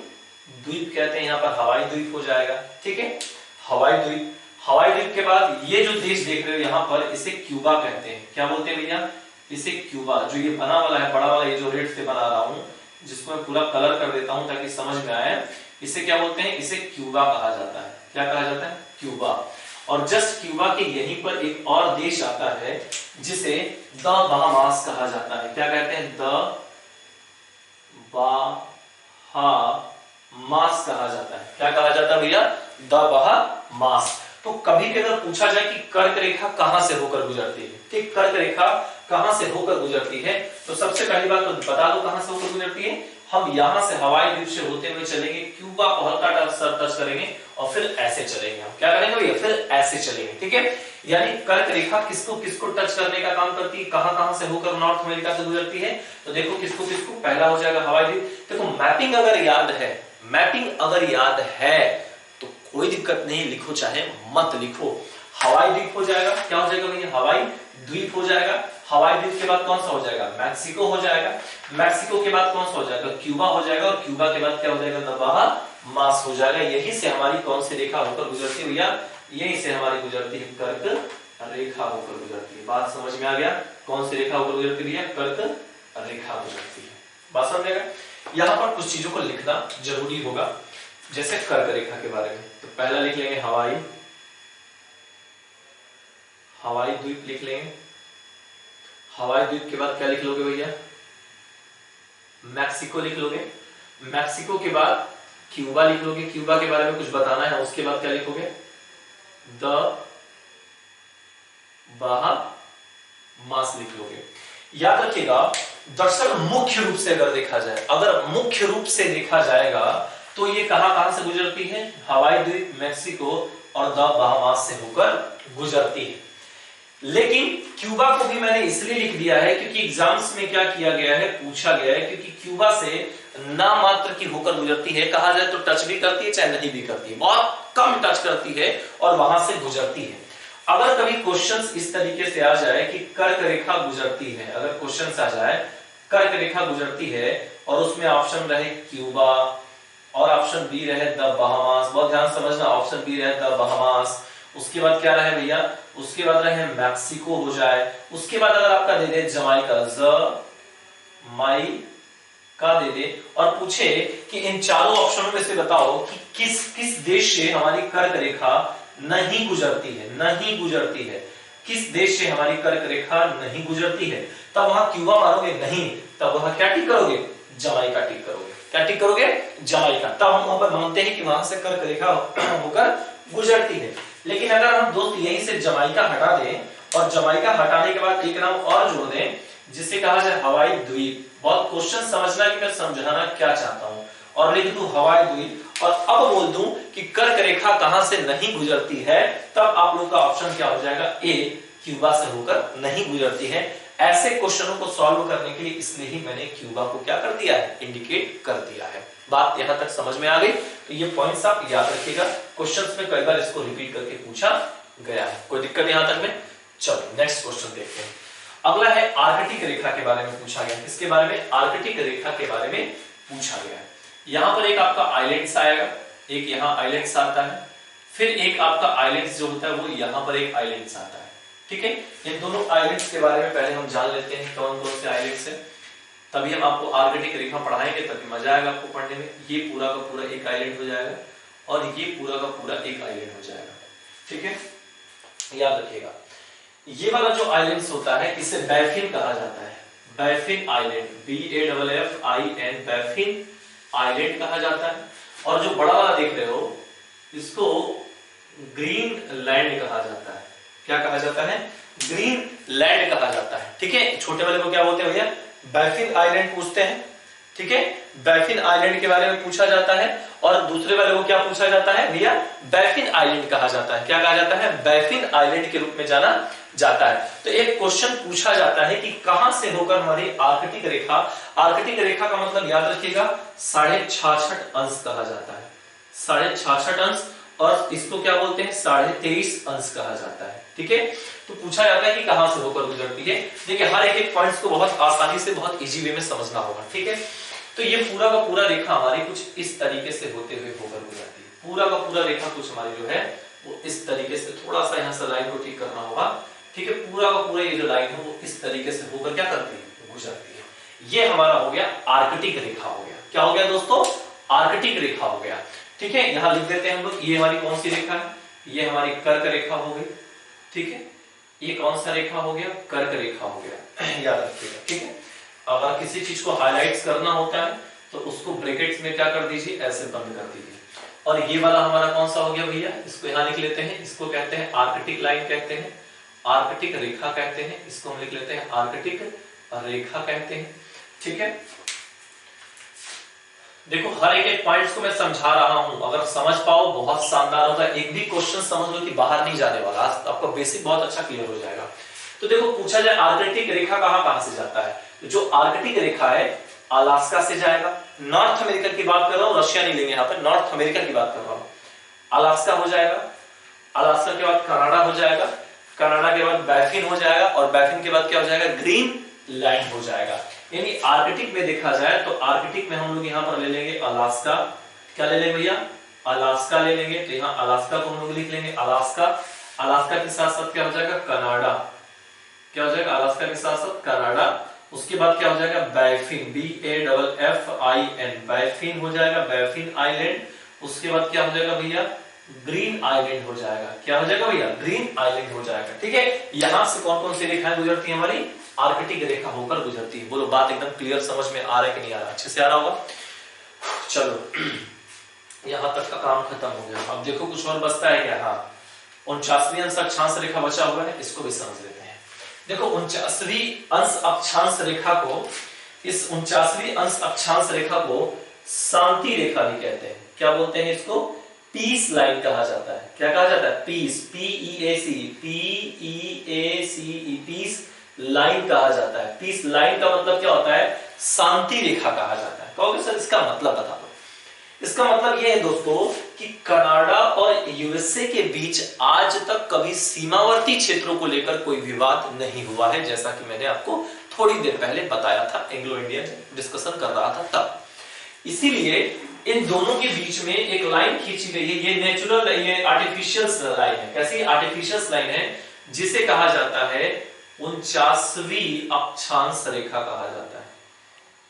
द्वीप कहते हैं। यहाँ पर हवाई द्वीप हो जाएगा। ठीक है, हवाई द्वीप। हवाई द्वीप के बाद ये जो देश देख रहे हो यहाँ पर, इसे क्यूबा कहते हैं। क्या बोलते हैं भैया, इसे क्यूबा। जो ये बना वाला है बड़ा वाला, ये जो रेड से बना रहा हूं, जिसको मैं पूरा कलर कर देता हूं ताकि समझ में आए, इसे क्या बोलते हैं, इसे क्यूबा कहा जाता है। क्या कहा जाता है, क्यूबा। और जस्ट क्यूबा के यहीं पर एक और देश आता है जिसे द बहामास कहा जाता है। क्या कहते हैं, द बहामास कहा जाता है। क्या कहा जाता है भैया, द बहामास। तो कभी भी अगर पूछा जाए कि कर्क रेखा कहां से होकर गुजरती है, ठीक, कर्क रेखा कहां से होकर गुजरती है, तो सबसे पहली बात तो बता दो कहां से होकर गुजरती है। हम यहां से हवाई द्वीप से होते हुए चलेंगे, क्यूबा को हल्का टच करेंगे और फिर ऐसे चलेंगे। हम क्या करेंगे भैया, फिर ऐसे चलेंगे। ठीक है, यानी कर्क रेखा किसको किसको टच करने का काम करती है, कहां कहां से होकर नॉर्थ अमेरिका से गुजरती है। तो देखो किसको किसको, पहला हो जाएगा हवाई द्वीप। देखो मैपिंग अगर याद है, मैपिंग अगर याद है तो कोई दिक्कत नहीं, लिखो चाहे मत लिखो। हवाई द्वीप हो जाएगा। क्या हो जाएगा भैया, हवाई द्वीप हो जाएगा। हवाई द्वीप के बाद कौन सा हो जाएगा, मैक्सिको हो जाएगा। मैक्सिको के बाद कौन सा हो जाएगा, क्यूबा हो जाएगा। और क्यूबा के बाद क्या हो जाएगा, द बहामास हो जाएगा। यही से हमारी कौन सी रेखा होकर गुजरती है भैया, यही से हमारी गुजरती है कर्क रेखा होकर गुजरती है। बात समझ में आ गया, कौन सी रेखा होकर गुजरती है भैया, कर्क रेखा गुजरती है। बात समझेगा। यहाँ पर कुछ चीजों को लिखना जरूरी होगा, जैसे कर्क रेखा के बारे में। तो पहला लिख लेंगे हवाई द्वीप लिख लेंगे। हवाई द्वीप के बाद क्या लिख लोगे भैया, मैक्सिको लिख लोगे। मैक्सिको के बाद क्यूबा लिख लोगे। क्यूबा के बारे में कुछ बताना है, उसके बाद क्या लिखोगे, द बहामास लिख लोगे। याद रखिएगा, दरअसल मुख्य रूप से अगर देखा जाए, अगर मुख्य रूप से देखा जाएगा तो ये कहां से गुजरती है, हवाई द्वीप, मैक्सिको और द बहामास से होकर गुजरती है। लेकिन क्यूबा को भी मैंने इसलिए लिख दिया है क्योंकि एग्जाम्स में क्या किया गया है, पूछा गया है, क्योंकि क्यूबा से नाम मात्र की होकर गुजरती है। कहा जाए तो टच भी करती है, चाहे नहीं भी करती है, बहुत कम टच करती है और वहां से गुजरती है। अगर कभी क्वेश्चंस इस तरीके से आ जाए कि कर्क रेखा गुजरती है, अगर क्वेश्चंस आ जाए कर्क रेखा गुजरती है और उसमें ऑप्शन रहे क्यूबा और ऑप्शन बी रहे द बहामास, बहुत ध्यान समझना, ऑप्शन बी रहे द बहामास, उसके बाद क्या रहे भैया, उसके बाद रहे मैक्सिको हो जाए, उसके बाद अगर आपका दे दे जमाइका, का दे दे और पूछे कि इन चारों ऑप्शनों में से बताओ कि किस किस देश से हमारी कर्क रेखा नहीं गुजरती है, नहीं गुजरती है, किस देश से हमारी कर्क रेखा नहीं गुजरती है, तब वहां क्यूबा मारोगे नहीं, तब वहां क्या टिक करोगे, जमाइका टिक करोगे। क्या टिक करोगे, जमाइका। तब हम वहां पर मानते हैं कि वहां से कर्क रेखा होकर गुजरती है। लेकिन अगर हम दोस्त यहीं से जमाइका हटा दें और जमाइका हटाने के बाद एक नाम और जोड़ दें जिसे कहा जाए हवाई द्वीप। बहुत क्वेश्चन समझना कि मैं समझाना क्या चाहता हूं, और लिख दूं हवाई द्वीप और अब बोल दूं कि कर्क रेखा कहां से नहीं गुजरती है, तब आप लोग का ऑप्शन क्या हो जाएगा, ए, क्यूबा से होकर नहीं गुजरती है। ऐसे क्वेश्चनों को सॉल्व करने के लिए इसलिए ही मैंने क्यूबा को क्या कर दिया है, इंडिकेट कर दिया है। बात यहां तक समझ में आ गई? तो ये पॉइंट्स आप याद रखिएगा, क्वेश्चंस में कई बार इसको रिपीट करके पूछा गया है। कोई दिक्कत यहां तक में? चलो नेक्स्ट क्वेश्चन देखते हैं। अगला है आर्कटिक रेखा के बारे में पूछा गया। किसके बारे में? आर्कटिक रेखा के बारे में पूछा गया है। यहां पर एक आपका आइलैंड्स आएगा, एक यहां आइलैंड्स आता है, फिर एक आपका आइलैंड्स जो होता है वो यहां पर एक आइलैंड्स आता है। ठीक है, इन दोनों आइलैंड्स के बारे में पहले हम जान लेते हैं कौन कौन से आइलैंड्स हैं, तभी हम आपको आर्कटिक रेखा पढ़ाएंगे, तभी मजा आएगा आपको पढ़ने में। ये पूरा का पूरा एक आइलैंड हो जाएगा और ये पूरा का पूरा एक आइलैंड हो जाएगा। ठीक है, याद रखिएगा। ये वाला जो आइलैंड्स होता है इसे बैफिन कहा जाता है, Baffin island, BAFFIN, Baffin island कहा जाता है। और जो बड़ा वाला देख रहे हो इसको ग्रीन लैंड कहा जाता है। क्या कहा जाता है? ग्रीन लैंड कहा जाता है। ठीक है, छोटे वाले को क्या बोलते हैं भैया? बैफिन आइलैंड पूछते हैं। ठीक है, बैफिन आइलैंड के बारे में पूछा जाता है। और दूसरे वाले को क्या पूछा जाता है भैया? बैफिन आइलैंड कहा जाता है। क्या कहा जाता है? बैफिन आइलैंड के रूप में जाना जाता है। तो एक क्वेश्चन पूछा जाता है कि कहां से होकर हमारी आर्कटिक रेखा, आर्कटिक रेखा का मतलब याद रखिएगा 66.5 अंश कहा जाता है, 66.5 अंश, और इसको क्या बोलते हैं? 23.5 अंश कहा जाता है। ठीक है, तो पूछा जाता है कि कहां से होकर गुजरती है। देखिए हर एक पॉइंट्स को बहुत आसानी से, बहुत इजी वे में समझना होगा। ठीक है, तो ये पूरा का पूरा रेखा हमारी कुछ इस तरीके से होते हुए होकर गुजरती है। पूरा का पूरा रेखा कुछ हमारी जो है वो इस तरीके से, थोड़ा सा यहाँ से लाइन को ठीक करना होगा। ठीक है, पूरा का पूरा ये जो लाइन है वो इस तरीके से होकर क्या करती है? गुजरती है। ये हमारा हो गया आर्कटिक रेखा हो गया। क्या हो गया दोस्तों? आर्कटिक रेखा हो गया। ठीक है, यहां लिख देते हैं हम लोग, ये हमारी कौन सी रेखा है? ये हमारी कर्क रेखा हो गई। ठीक है, ये कौन सा रेखा हो गया? कर्क रेखा हो गया। याद रखिएगा। ठीक है, अगर किसी चीज को हाईलाइट्स करना होता है तो उसको ब्रैकेट्स में क्या कर दीजिए? ऐसे बंद कर दीजिए। और ये वाला हमारा कौन सा हो गया भैया? इसको यहां लिख लेते हैं, इसको कहते हैं आर्कटिक लाइन कहते हैं, आर्कटिक रेखा कहते हैं। इसको हम लिख लेते हैं आर्कटिक रेखा कहते हैं। ठीक है, देखो हर एक पॉइंट्स को मैं समझा रहा हूं, अगर समझ पाओ बहुत शानदार होगा। एक भी क्वेश्चन समझ लो कि बाहर नहीं जाने वाला, आपका बेसिक बहुत अच्छा क्लियर हो जाएगा। तो देखो पूछा जाए आर्कटिक रेखा कहां से जाता है, तो जो आर्कटिक रेखा है अलास्का से जाएगा। नॉर्थ अमेरिका की बात कर रहा हूं, रशिया नहीं लेंगे यहाँ पर, नॉर्थ अमेरिका की बात कर रहा हूं। अलास्का हो जाएगा, अलास्का के बाद कनाडा हो जाएगा, कनाडा के बाद बैफिन हो जाएगा, और बैफिन के बाद क्या हो जाएगा? ग्रीन लैंड हो जाएगा। यानी आर्कटिक में देखा जाए तो आर्कटिक में हम लोग यहाँ पर ले लेंगे अलास्का। क्या ले लेंगे भैया? अलास्का ले लेंगे। तो यहाँ अलास्का को हम लोग लिख लेंगे अलास्का। अलास्का के साथ साथ क्या हो जाएगा? कनाडा। क्या हो जाएगा? अलास्का के साथ साथ कनाडा। उसके बाद क्या हो जाएगा? बैफिन, BAFFIN, बैफिन हो जाएगा, बैफिन आइलैंड। उसके बाद क्या हो जाएगा भैया? ग्रीन आइलैंड हो जाएगा। क्या हो जाएगा भैया? ग्रीन आइलैंड हो जाएगा। ठीक है, यहां से कौन कौन सी रेखाएं गुजरती है? हमारी आर्कटिक रेखा होकर गुजरती है। बोलो बात एकदम क्लियर समझ में आ रहा है कि नहीं आ रहा? अच्छे से आ रहा होगा। चलो यहां तक का काम खत्म हो गया। अब देखो कुछ और बचता है क्या? हाँ, 49वीं अंश अक्षांश रेखा बचा हुआ है, इसको भी समझ लेते हैं। देखो 49वीं अंश अक्षांश रेखा को, इस 49वीं अंश अक्षांश रेखा को शांति रेखा भी कहते हैं। क्या बोलते हैं इसको? पीस लाइन कहा जाता है। क्या कहा जाता है? Peace, PEAC, PEACE, peace line कहा जाता है। पीस लाइन का मतलब क्या होता है? शांति रेखा कहा जाता है। कहोगे सर इसका मतलब बता दो। इसका मतलब यह है दोस्तों कि कनाडा और USA के बीच आज तक कभी सीमावर्ती क्षेत्रों को लेकर कोई विवाद नहीं हुआ है, जैसा कि मैंने आपको थोड़ी देर पहले बताया था, एंग्लो इंडियन डिस्कशन कर रहा था तब। इसीलिए इन दोनों के बीच में एक लाइन खींची गई है। ये नेचुरल, ये आर्टिफिशियल लाइन है। कैसी आर्टिफिशियल लाइन है? जिसे कहा जाता है 49वीं अक्षांश रेखा कहा जाता है।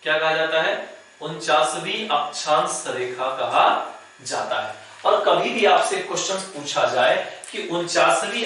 क्या कहा जाता है? 49वीं अक्षांश रेखा कहा जाता है। और कभी भी आपसे क्वेश्चन पूछा जाए कि 49वीं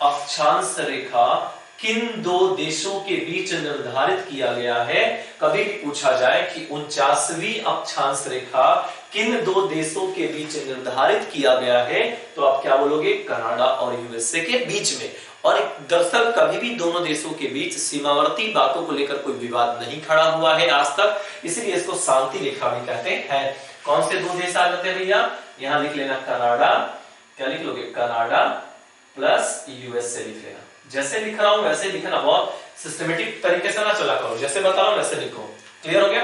अक्षांश रेखा किन दो देशों के बीच निर्धारित किया गया है, कभी भी पूछा जाए कि 49वीं अक्षांश रेखा किन दो देशों के बीच निर्धारित किया गया है, तो आप क्या बोलोगे? कनाडा और यूएसए के बीच में। और दरअसल कभी भी दोनों देशों के बीच सीमावर्ती बातों को लेकर कोई विवाद नहीं खड़ा हुआ है आज तक, इसलिए इसको शांति रेखा भी कहते हैं। कौन से दो देश आ जाते हैं भैया? यहां लिख लेना कनाडा, क्या लिख लोगे? कनाडा प्लस यूएसए लिख लेना। जैसे लिख रहा हूं वैसे लिखना, बहुत सिस्टमेटिक तरीके से ना चला करो, जैसे बता रहा हूं वैसे लिखो। क्लियर हो गया?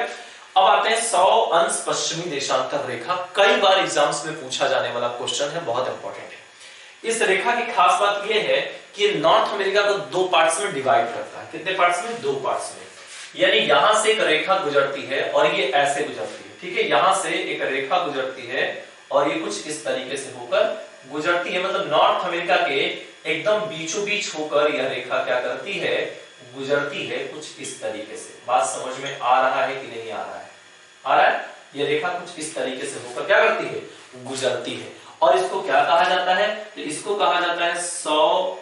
अब आते हैं 100 अंश पश्चिमी देशांतर रेखा। कई बार एग्जाम्स में पूछा जाने वाला क्वेश्चन है, बहुत इंपॉर्टेंट है। इस रेखा की खास बात यह है कि नॉर्थ अमेरिका को दो पार्ट्स में डिवाइड करता है। कितने पार्ट्स में? दो पार्ट्स में। यानी यहां से एक रेखा गुजरती है और ये ऐसे गुजरती है, ठीक है? यहां से एक रेखा गुजरती है और ये कुछ इस तरीके से होकर गुजरती है, मतलब नॉर्थ अमेरिका के एकदम बीचों बीच होकर यह रेखा क्या करती है? गुजरती है कुछ इस तरीके से। बात समझ में आ रहा है कि नहीं आ रहा है? आ रहा है? यह रेखा कुछ इस तरीके से होकर क्या करती है? गुजरती है। और इसको क्या कहा जाता है? तो इसको कहा जाता है 100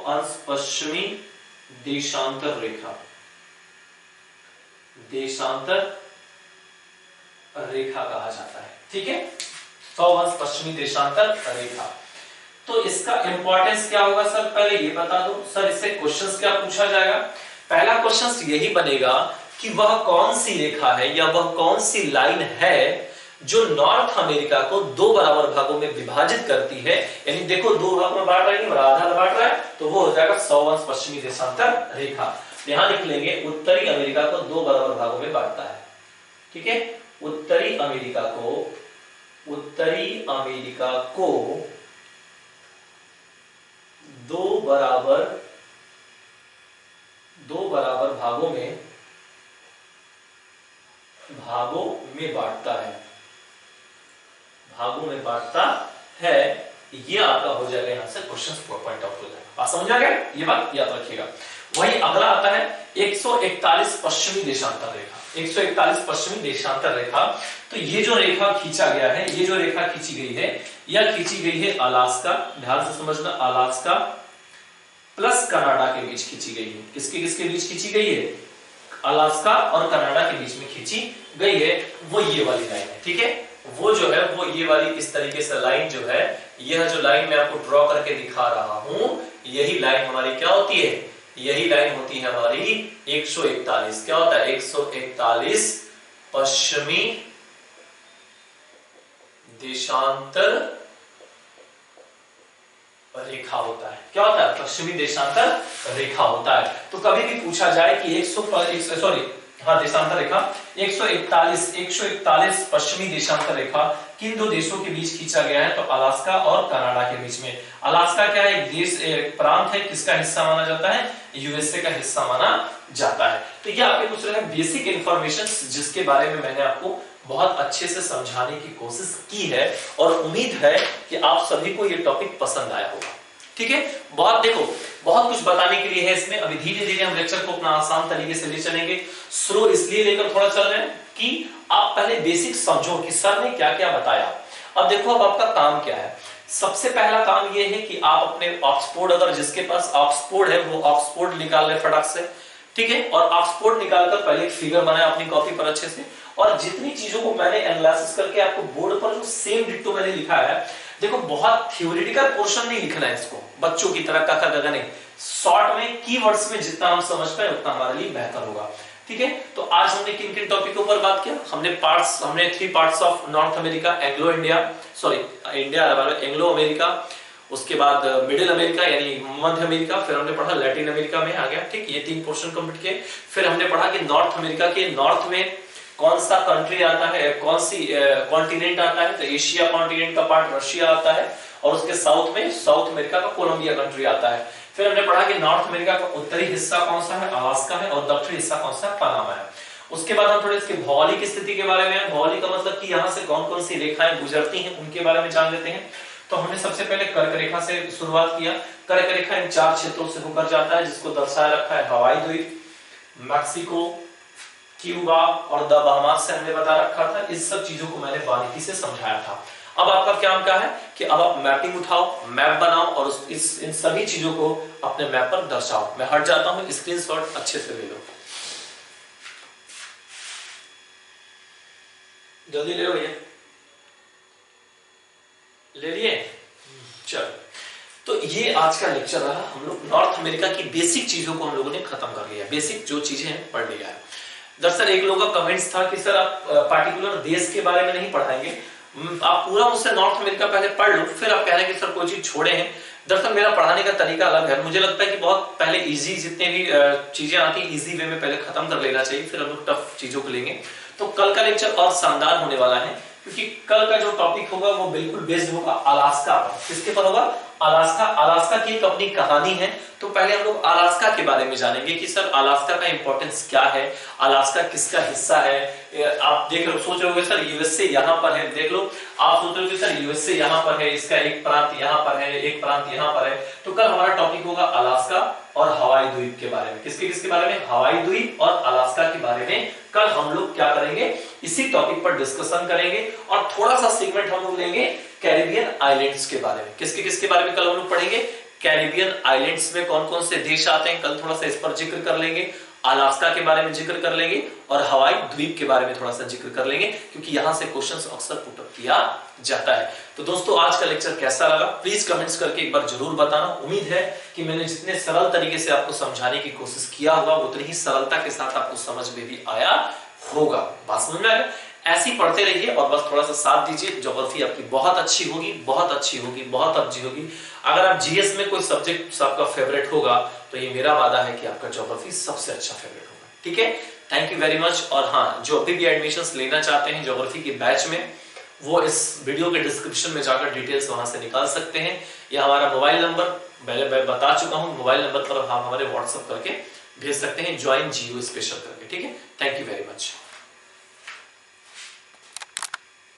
अंश पश्चिमी देशांतर रेखा। देशांतर रेखा कहा जाता है, ठीक है? 100 अंश पश्चिमी देशांतर रेखा। तो इसका इंपॉर्टेंस क्या होगा सर? पहले ये बता दो सर, इससे क्वेश्चंस क्या पूछा जाएगा? पहला क्वेश्चन यही बनेगा कि वह कौन सी रेखा है या वह कौन सी लाइन है जो नॉर्थ अमेरिका को दो बराबर भागों में विभाजित करती है। यानी देखो, दो भागों में बांट रहा है, आधा बांट रहा है, तो वो हो जाएगा 100 अंश पश्चिमी देशांतर रेखा। यहां लिख लेंगे उत्तरी अमेरिका को दो बराबर भागों में बांटता है, ठीक है? उत्तरी अमेरिका को दो बराबर भागों में बांटता है। ये आपका हो जाएगा यहां से क्वेश्चन पॉइंट आउट हो जाएगा। बात समझ आ गया? ये बात याद रखिएगा। वही अगला आता है 141 पश्चिमी देशांतर रेखा। 141 पश्चिमी देशांतर रेखा, तो ये जो रेखा खींचा गया है, ये जो रेखा खींची गई है, यह खींची गई है अलास्का, ध्यान से समझना, अलास्का प्लस कनाडा के बीच खींची गई है। किसके बीच खींची गई है? अलास्का और कनाडा के बीच में खींची गई है। वो ये वाली लाइन है, ठीक है? वो जो है वो ये वाली इस तरीके से लाइन जो है, यह जो लाइन मैं आपको ड्रॉ करके दिखा रहा हूं, यही लाइन हमारी क्या होती है? यही लाइन होती है हमारी 141। क्या होता है? 141 पश्चिमी देशांतर रेखा होता है। क्या होता है? पश्चिमी देशांतर रेखा होता है। तो कभी भी पूछा जाए कि देशांतर रेखा 141 पश्चिमी देशांतर रेखा किन दो देशों के बीच खींचा गया है, तो अलास्का और कनाडा के बीच में। अलास्का क्या है? एक देश, एक प्रांत है, किसका हिस्सा माना जाता है? यूएसए का हिस्सा माना जाता है। तो ये आपके कुछ बेसिक इंफॉर्मेशन जिसके बारे में मैंने आपको बहुत अच्छे से समझाने की कोशिश की है और उम्मीद है कि आप सभी को ये टॉपिक पसंद आया होगा, ठीक है? बहुत कुछ बताने के लिए है इसमें। अभी धीरे धीरे हम लेक्चर को अपना आसान तरीके से ले चलेंगे। स्लो इसलिए लेकर थोड़ा चल रहे हैं कि आप पहले बेसिक समझो कि सर ने क्या क्या बताया। अब देखो, अब आपका काम क्या है। सबसे पहला काम यह है कि आप अपने ऑक्सफोर्ड, अगर जिसके पास ऑक्सफोर्ड है वो ऑक्सफोर्ड निकाल ले फटाक से, ठीक है? और ऑक्सफोर्ड निकालकर पहले एक फिगर बनाए अपनी कॉपी पर अच्छे से, और जितनी चीजों को मैंने एनालिसिस करके आपको बोर्ड पर जो सेम डिट्टो मैंने लिखा है, देखो बहुत थ्योरेटिकल पोर्शन नहीं लिखना है इसको, बच्चों की तरह काका गगा नहीं, शॉर्ट में कीवर्ड्स में जितना हम समझ पाए उतना हमारे लिए बेहतर होगा, ठीक है? तो आज हमने किन किन टॉपिकों पर बात किया? हमने 3 parts of north America, Anglo America, उसके बाद मिडिल अमेरिका यानी मध्य अमेरिका, फिर हमने पढ़ा लैटिन अमेरिका में आ गया, ठीक? ये 3 पोर्शन कंप्लीट किए। फिर हमने पढ़ा कि नॉर्थ अमेरिका के नॉर्थ में कौन सा कंट्री आता है, कौन सी कॉन्टिनेंट आता है, तो एशिया कॉन्टिनेंट का पार्ट रशिया आता है, और उसके साउथ में साउथ अमेरिका का कोलंबिया कंट्री आता है। फिर हमने पढ़ा कि नॉर्थ अमेरिका का उत्तरी हिस्सा कौन सा है? अलास्का है, और दक्षिणी हिस्सा कौन सा है? पनामा है। उसके बाद हम थोड़े इसके भौगोलिक स्थिति के बारे में, भौगोलिक का मतलब कि यहाँ से कौन कौन सी रेखाएं गुजरती हैं उनके बारे में जान लेते हैं। तो हमने सबसे पहले कर्क रेखा से शुरुआत किया। कर्क रेखा इन 4 क्षेत्रों से होकर जाता है, जिसको दर्शाया रखा है हवाई द्वीप, मैक्सिको, क्यूबा और द बहामास से हमने बता रखा था। इस सब चीजों को मैंने बारीकी से समझाया था। अब आपका काम क्या है कि अब आप मैपिंग उठाओ, मैप बनाओ और इन सभी चीजों को अपने मैप पर दर्शाओ। मैं हट जाता हूं, स्क्रीनशॉट अच्छे से ले लो, जल्दी ले लो भैया, ले लिए? चलो, तो ये आज का लेक्चर रहा। हम लोग नॉर्थ अमेरिका की बेसिक चीजों को हम लोगों ने खत्म कर लिया, बेसिक जो चीजें हैं पढ़ लिया है। दरअसल एक लोगों का कमेंट्स था कि सर आप पार्टिकुलर देश के बारे में नहीं पढ़ाएंगे, आप पूरा मुझसे नॉर्थ अमेरिका पहले पढ़ लो, फिर आप कह रहे हैं कि सर कोई चीज छोड़े हैं। दरअसल मेरा पढ़ाने का तरीका अलग है। मुझे लगता है कि बहुत पहले इजी जितने भी चीजें आती है इजी वे में पहले खत्म कर लेना चाहिए, फिर हम लोग टफ चीजों को लेंगे। तो कल का लेक्चर और शानदार होने वाला है, क्योंकि कल का जो टॉपिक होगा वो बिल्कुल बेस्ड होगा अलास्का पर। किसके पर होगा? अलास्का। अलास्का की एक अपनी कहानी है। तो पहले हम लोग अलास्का के बारे में जानेंगे कि सर अलास्का का इंपॉर्टेंस क्या है, अलास्का किसका हिस्सा है। आप देख लो, सोच रहे हो सर यूएसए यहाँ पर है, देख लो आप सोच रहे हो सर यूएसए यहाँ पर है, इसका एक प्रांत यहाँ पर है, एक प्रांत यहाँ पर है। तो कल हमारा टॉपिक होगा अलास्का और हवाई द्वीप के बारे में। किसके किसके बारे में? हवाई द्वीप और अलास्का के बारे में कल हम लोग क्या करेंगे, इसी टॉपिक पर डिस्कशन करेंगे। और थोड़ा सा सेगमेंट हम लोग लेंगे कैरिबियन आइलैंड्स के बारे में। किसके किसके बारे में कल हम लोग पढ़ेंगे? कैरिबियन आइलैंड्स में कौन कौन से देश आते हैं, कल थोड़ा सा इस पर जिक्र कर लेंगे। अलास्का के बारे में जिक्र कर लेंगे और हवाई द्वीप के बारे में थोड़ा सा जिक्र कर लेंगे, क्योंकि यहां से क्वेश्चंस अक्सर पुट अप किया जाता है। तो दोस्तों आज का लेक्चर कैसा लगा प्लीज कमेंट्स करके एक बार जरूर बताना। उम्मीद है कि मैंने जितने सरल तरीके से आपको समझाने की कोशिश किया होगा उतनी ही सरलता के साथ आपको समझ में भी आया होगा। बात समझ में आया? ऐसे ही पढ़ते रहिए और बस थोड़ा सा साथ दीजिए। ज्योग्राफी आपकी बहुत अच्छी होगी, बहुत अच्छी होगी, बहुत अच्छी होगी। अगर आप जीएस में कोई सब्जेक्ट आपका फेवरेट होगा तो ये मेरा वादा है कि आपका ज्योग्राफी सबसे अच्छा फेवरेट होगा। ठीक है, थैंक यू वेरी मच। और हाँ, जो अभी भी एडमिशंस लेना चाहते हैं ज्योग्राफी के बैच में, वो इस वीडियो के डिस्क्रिप्शन में जाकर डिटेल्स वहां से निकाल सकते हैं। या हमारा मोबाइल नंबर पहले मैं बता चुका हूं, मोबाइल नंबर पर आप हमारे व्हाट्सएप करके भेज सकते हैं, ज्वाइन जियो स्पेशल करके। ठीक है, थैंक यू वेरी मच।